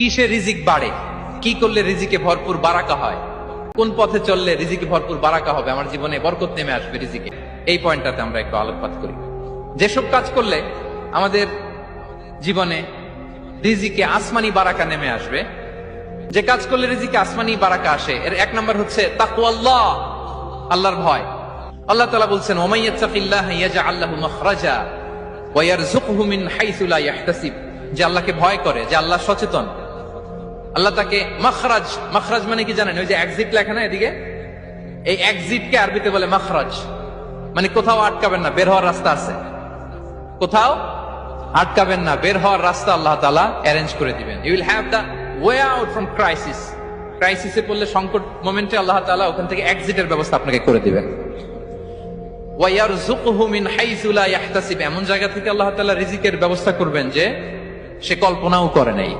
কিসে রিজিক বাড়ে, কি করলে রিজিকে ভরপুর বারাকা হয়, কোন পথে চললে রিজিকে ভরপুর বারাকা হবে, আমার জীবনে বরকত নেমে আসবে রিজিকে, এই পয়েন্টটাতে আমরা একটু আলোকপাত করি। যেসব কাজ করলে আমাদের জীবনে রিজিকে আসমানি বারাকা নেমে আসবে, যে কাজ করলে রিজিকে আসমানি বারাকা আসে, এর এক নম্বর হচ্ছে তাকওয়াল্লাহ, আল্লাহর ভয়। আল্লাহ তাআলা বলছেন ওমাই ইয়াত্তাকিল্লাহা ইয়াজআল লাহু মাখরাজা ওয়া ইয়ারযুকহু মিন হাইসু লা ইয়াহতাসিব, যে আল্লাহকে ভয় করে, যে আল্লাহ সচেতন, আল্লাহ তাকে মাখরাজ, মাখরাজ মানে কি জানেন? ওই যে এক্সিট লেখা না এদিকে, এই এক্সিটকে আরবিতে বলে মাখরাজ, মানে কোথাও আটকাবেন না, বের হওয়ার রাস্তা আছে, কোথাও আটকাবেন না, বের হওয়ার রাস্তা আল্লাহ তাআলা অ্যারেঞ্জ করে দিবেন। You will have the way out from crisis, ক্রাইসিসে পড়লে, সংকট মোমেন্টে আল্লাহ তাআলা ওখান থেকে এক্সিটের ব্যবস্থা আপনাকে করে দিবেন। ওয়া ইয়ারযুকহু মিন হাইসু লা ইয়াহতাসিব, এমন জায়গা থেকে আল্লাহ তাআলা রিজিকের ব্যবস্থা করবেন যে সে কল্পনাও করে নাই।